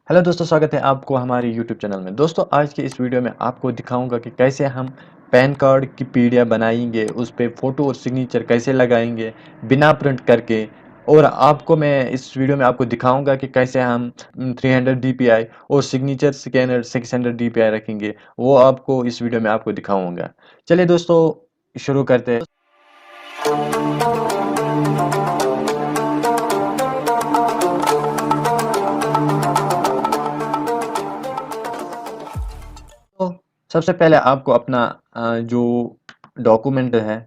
Hello दोस्तों, स्वागत है आपको हमारे यूट्यूब चैनल में। दोस्तों, आज के इस वीडियो में आपको दिखाऊंगा कि कैसे हम पैन कार्ड की पीडीएफ बनाएंगे, उस पे फ़ोटो और सिग्नेचर कैसे लगाएंगे बिना प्रिंट करके। और आपको मैं इस वीडियो में आपको दिखाऊंगा कि कैसे हम 300 DPI और सिग्नेचर स्कैनर 600 DPI रखेंगे। वो आपको इस वीडियो में आपको दिखाऊंगा। चलिए दोस्तों, शुरू करते हैं। तो सबसे पहले आपको अपना जो डॉक्यूमेंट है,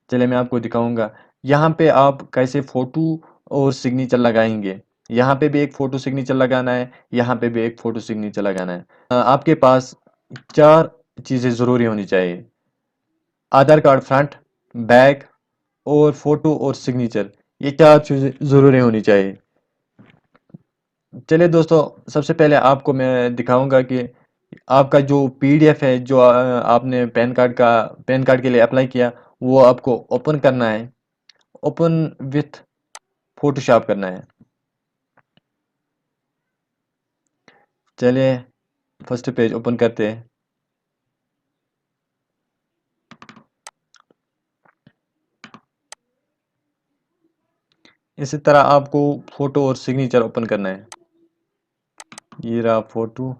चलिए मैं आपको दिखाऊंगा। यहाँ पे आप कैसे फ़ोटो और सिग्नेचर लगाएंगे। यहाँ पे भी एक फ़ोटो सिग्नेचर लगाना है, यहाँ पे भी एक फ़ोटो सिग्नेचर लगाना है। आपके पास चार चीज़ें ज़रूरी होनी चाहिए: आधार कार्ड फ्रंट, बैक और फ़ोटो और सिग्नेचर। ये चार चीज़ें ज़रूरी होनी चाहिए। चलिए दोस्तों, सबसे पहले आपको मैं दिखाऊंगा कि आपका जो पीडीएफ है, जो आपने पैन कार्ड के लिए अप्लाई किया, वो आपको ओपन करना है। ओपन विथ फोटोशॉप करना है। चलिए फर्स्ट पेज ओपन करते हैं। इसी तरह आपको फोटो और सिग्नेचर ओपन करना है। ये रहा फोटो।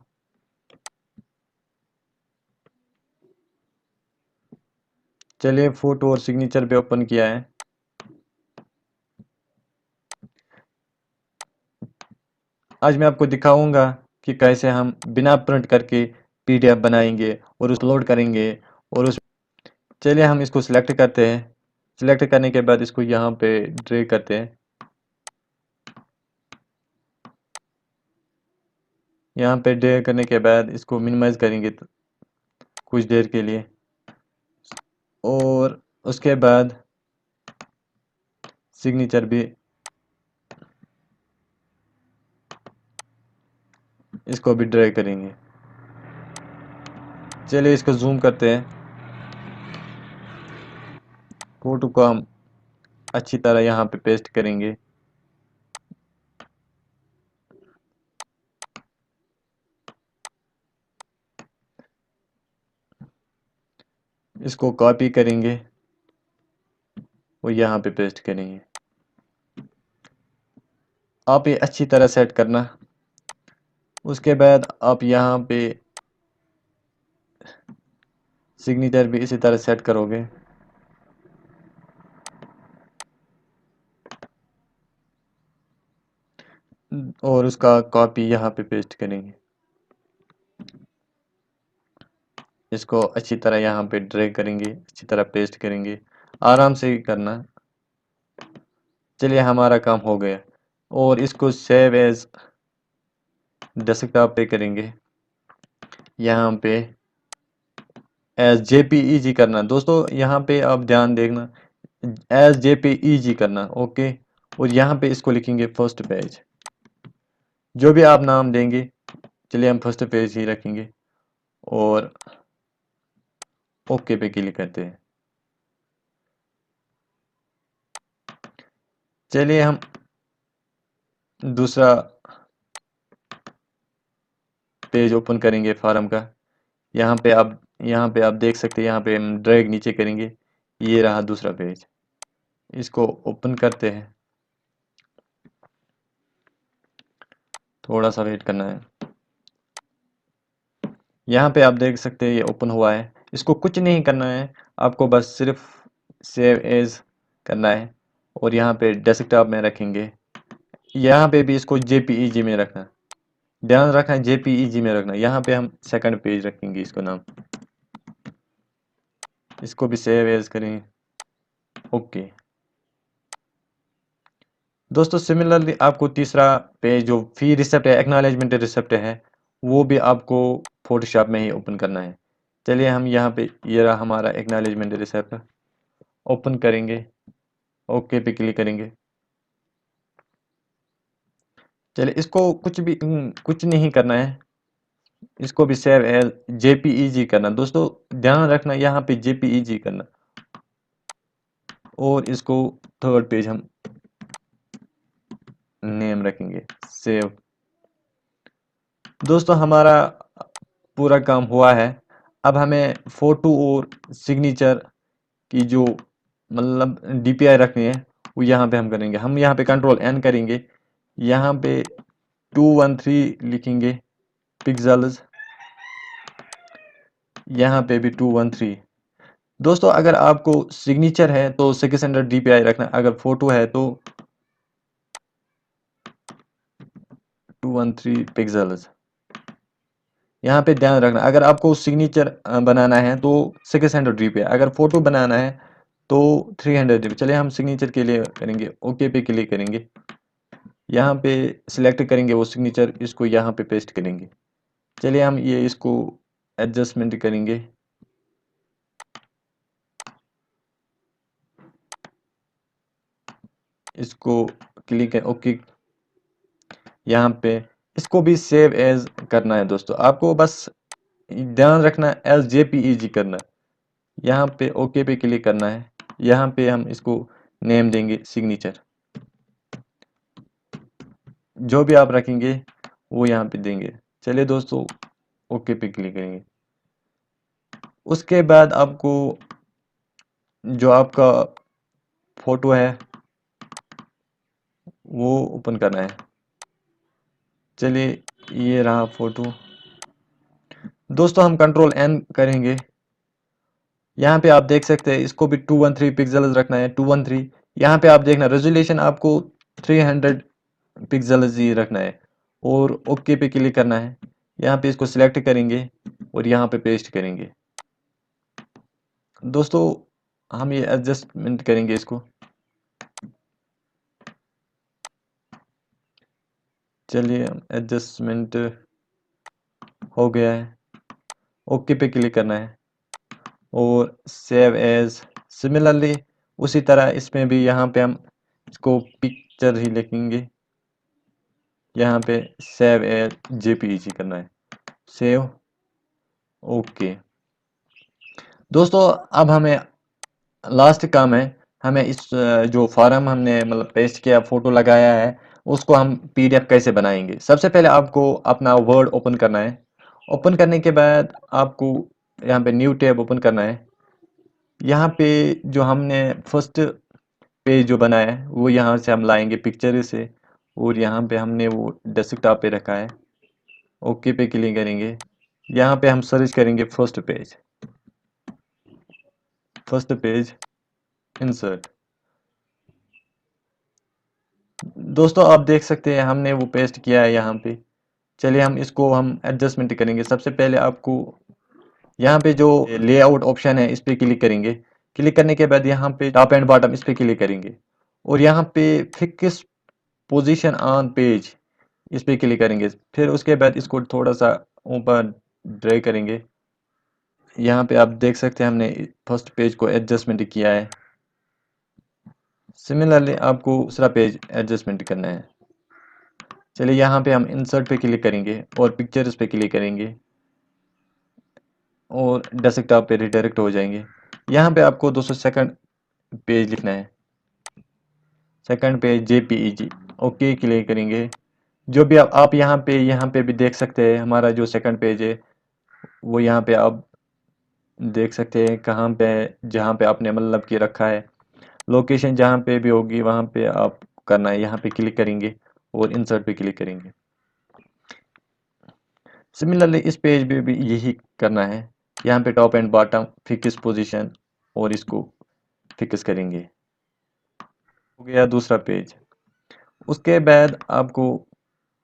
चलिए फोटो और सिग्नेचर पे ओपन किया है। आज मैं आपको दिखाऊंगा कि कैसे हम बिना प्रिंट करके पीडीएफ बनाएंगे और अपलोड करेंगे। और उस चलिए हम इसको सिलेक्ट करते हैं। सिलेक्ट करने के बाद इसको यहाँ पे ड्रैग करते हैं। यहाँ पे ड्रैग करने के बाद इसको मिनिमाइज करेंगे कुछ देर के लिए। और उसके बाद सिग्नेचर भी इसको भी ड्रैग करेंगे। चलिए इसको जूम करते हैं। फोटो को हम अच्छी तरह यहाँ पे पेस्ट करेंगे। इसको कॉपी करेंगे और यहाँ पे पेस्ट करेंगे। आप ये अच्छी तरह सेट करना। उसके बाद आप यहाँ पे सिग्नेचर भी इसी तरह सेट करोगे। और उसका कॉपी यहाँ पे पेस्ट करेंगे। इसको अच्छी तरह यहाँ पे ड्रैग करेंगे, अच्छी तरह पेस्ट करेंगे। आराम से ही करना। चलिए हमारा काम हो गया। और इसको सेव एज डेस्कटॉप पे करेंगे। यहाँ पे एज जेपीईजी करना। दोस्तों यहाँ पे आप ध्यान देखना, एज जेपीईजी करना। ओके। और यहाँ पे इसको लिखेंगे फर्स्ट पेज। जो भी आप नाम देंगे, चलिए हम फर्स्ट पेज ही रखेंगे। और ओके पे क्लिक करते हैं। चलिए हम दूसरा पेज ओपन करेंगे फॉर्म का। यहाँ पे आप देख सकते हैं, यहाँ पे हम ड्रैग नीचे करेंगे। ये रहा दूसरा पेज। इसको ओपन करते हैं। थोड़ा सा वेट करना है। यहाँ पे आप देख सकते हैं ये ओपन हुआ है। इसको कुछ नहीं करना है, आपको बस सिर्फ सेव एज करना है। और यहाँ पे डेस्कटॉप में रखेंगे। यहाँ पे भी इसको जेपीईजी में रखना। ध्यान रखना है जेपीईजी में रखना। यहाँ पे हम सेकंड पेज रखेंगे, इसको नाम। इसको भी सेव एज करेंगे। ओके। दोस्तों सिमिलरली आपको तीसरा पेज जो फी रिसिप्ट है, एक्नॉलेजमेंट रिसिप्ट है, वो भी आपको फोटोशॉप में ही ओपन करना है। चलिए हम यहाँ पे, ये रहा हमारा एक्नॉलेजमेंट रिसिप्ट। ओपन करेंगे, ओके पे क्लिक करेंगे। चलिए इसको कुछ नहीं करना है। इसको भी सेव एज जेपीईजी करना। दोस्तों ध्यान रखना, यहाँ पे जेपीईजी करना। और इसको थर्ड पेज हम नेम रखेंगे, सेव। दोस्तों हमारा पूरा काम हुआ है। अब हमें फ़ोटो और सिग्नेचर की जो मतलब डीपीआई रखनी है वो यहाँ पे हम करेंगे। हम यहाँ पे कंट्रोल एन करेंगे, यहाँ पे 213 लिखेंगे पिक्सेल्स, यहाँ पे भी 213। दोस्तों अगर आपको सिग्नेचर है तो 600 डीपीआई रखना, अगर फोटो है तो 213 पिक्सेल्स। यहाँ पे ध्यान रखना, अगर आपको सिग्नेचर बनाना है तो 600 डीपीआई, अगर फोटो बनाना है तो 300 डीपीआई। चलिए हम सिग्नेचर के लिए करेंगे, ओके पे क्लिक करेंगे, यहाँ पे सिलेक्ट करेंगे वो सिग्नेचर, इसको यहाँ पे पेस्ट करेंगे। चलिए हम ये इसको एडजस्टमेंट करेंगे, इसको क्लिक है ओके। यहाँ पे इसको भी सेव एज करना है दोस्तों, आपको बस ध्यान रखना एस जेपीईजी करना है। यहाँ पे ओके पे क्लिक करना है, यहाँ पे हम इसको नेम देंगे सिग्नेचर, जो भी आप रखेंगे वो यहाँ पे देंगे। चलिए दोस्तों ओके पे क्लिक करेंगे। उसके बाद आपको जो आपका फोटो है वो ओपन करना है। चलिए ये रहा फोटो। दोस्तों हम कंट्रोल एन करेंगे, यहाँ पे आप देख सकते हैं इसको भी 213 पिक्सेल्स रखना है, 213। यहाँ पे आप देखना रेजोल्यूशन आपको 300 पिक्सेल्स ही रखना है और ओके पे क्लिक करना है। यहाँ पे इसको सिलेक्ट करेंगे और यहाँ पे पेस्ट करेंगे। दोस्तों हम ये एडजस्टमेंट करेंगे इसको। चलिए एडजस्टमेंट हो गया है, ओके पे क्लिक करना है और सेव एज। सिमिलरली उसी तरह इसमें भी यहाँ पे हम इसको पिक्चर ही लिखेंगे, यहाँ पे सेव एज जेपीईजी करना है, सेव ओके। दोस्तों अब हमें लास्ट काम है, हमें इस जो फॉर्म हमने मतलब पेस्ट किया फोटो लगाया है उसको हम पीडीएफ कैसे बनाएंगे। सबसे पहले आपको अपना वर्ड ओपन करना है, ओपन करने के बाद आपको यहाँ पे न्यू टैब ओपन करना है। यहाँ पे जो हमने फर्स्ट पेज जो बनाया है वो यहाँ से हम लाएंगे पिक्चर से, और यहाँ पे हमने वो डेस्कटॉप पे रखा है, ओके पे क्लिक करेंगे। यहाँ पे हम सर्च करेंगे first page, first page insert. दोस्तों आप देख सकते हैं हमने वो पेस्ट किया है यहाँ पे। चलिए हम इसको हम एडजस्टमेंट करेंगे। सबसे पहले आपको यहाँ पे जो लेआउट ऑप्शन है इस पे क्लिक करेंगे, क्लिक करने के बाद यहाँ पे टॉप एंड बॉटम इस पे क्लिक करेंगे और यहाँ पे फिक्स पोजीशन ऑन पेज इस पे क्लिक करेंगे। फिर उसके बाद इसको थोड़ा सा ऊपर ड्रैग करेंगे। यहाँ पे आप देख सकते हैं हमने फर्स्ट पेज को एडजस्टमेंट किया है। सिमिलरली आपको दूसरा पेज एडजस्टमेंट करना है। चलिए यहाँ पे हम इंसर्ट पे क्लिक करेंगे और पिक्चर्स पे क्लिक करेंगे और डेस्कटॉप पे रिडायरेक्ट हो जाएंगे। यहाँ पे आपको 200 सेकंड पेज लिखना है, second page JPEG, okay click करेंगे। जो भी आप यहाँ पे भी देख सकते हैं हमारा जो सेकंड पेज है वो यहाँ पे आप देख सकते हैं कहाँ पे, जहाँ पे आपने मतलब कि रखा है लोकेशन जहाँ पे भी होगी वहाँ पे आप करना है। यहाँ पे क्लिक करेंगे और इंसर्ट पे क्लिक करेंगे। सिमिलरली इस पेज पे भी यही करना है, यहाँ पे top and bottom fix position और इसको फिक्स करेंगे। हो गया दूसरा पेज। उसके बाद आपको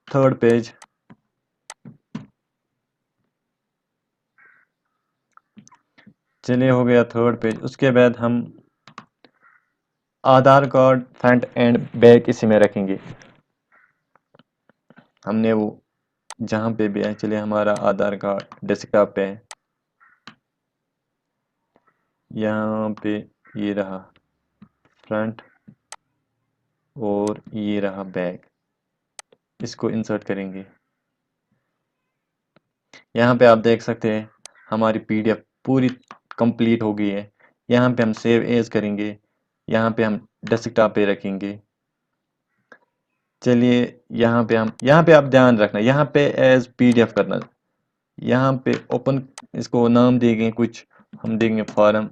थर्ड पेज, चलिए हो गया थर्ड पेज। उसके बाद हम आधार कार्ड फ्रंट एंड बैक इसी में रखेंगे। हमने वो जहाँ पे भी है, चलिए हमारा आधार कार्ड डेस्कटॉप पे है, यहाँ पे ये रहा फ्रंट और ये रहा बैक, इसको इंसर्ट करेंगे। यहाँ पे आप देख सकते हैं हमारी पीडीएफ पूरी कंप्लीट हो गई है। यहाँ पे हम सेव एज करेंगे, यहाँ पे हम डेस्कटॉप पे रखेंगे। चलिए यहाँ पे आप ध्यान रखना, यहाँ पे एज पीडीएफ करना, यहाँ पे ओपन, इसको नाम देंगे कुछ, हम देंगे फॉर्म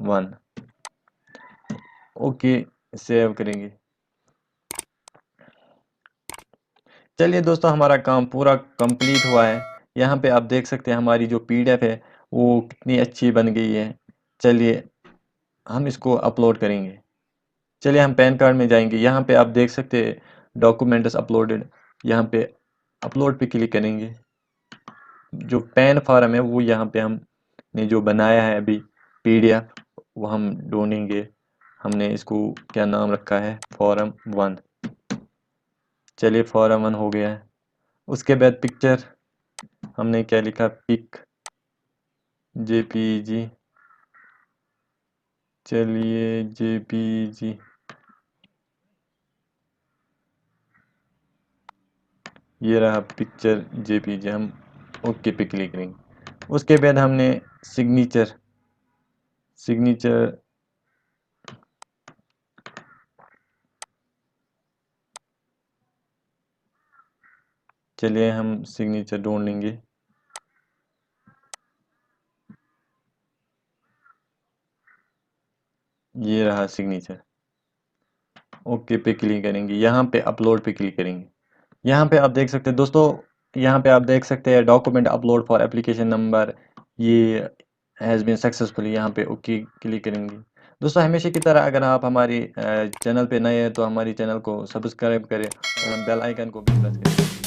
1। ओके, सेव करेंगे। चलिए दोस्तों, हमारा काम पूरा कंप्लीट हुआ है। यहाँ पे आप देख सकते हैं हमारी जो पीडीएफ है वो कितनी अच्छी बन गई है। चलिए हम इसको अपलोड करेंगे। चलिए हम पैन कार्ड में जाएंगे, यहाँ पे आप देख सकते हैं डॉक्यूमेंट्स अपलोडेड, यहाँ पे अपलोड पे क्लिक करेंगे। जो पैन फॉर्म है वो यहाँ पे हमने जो बनाया है अभी पीडीएफ, वो हम ढूंढेंगे। हमने इसको क्या नाम रखा है, फॉर्म 1। चलिए फॉर्म 1 हो गया है। उसके बाद पिक्चर हमने क्या लिखा, पिक जेपीजी। चलिए जेपीजी, ये रहा पिक्चर जेपीजी, हम ओके पे क्लिक करेंगे। उसके बाद हमने सिग्नेचर सिग्नेचर चलिए हम सिग्नेचर ढूंढ लेंगे। ये रहा सिग्नेचर, ओके पे क्लिक करेंगे। यहाँ पे अपलोड पे क्लिक करेंगे। यहाँ पे आप देख सकते हैं दोस्तों, यहाँ पे आप देख सकते हैं document upload for application number, ये हैज़ बीन सक्सेसफुली, यहाँ पे ओके क्लिक करेंगे। दोस्तों हमेशा की तरह अगर आप हमारी चैनल पे नए हैं तो हमारी चैनल को सब्सक्राइब करें और बेल आइकन को भी प्रेस करें।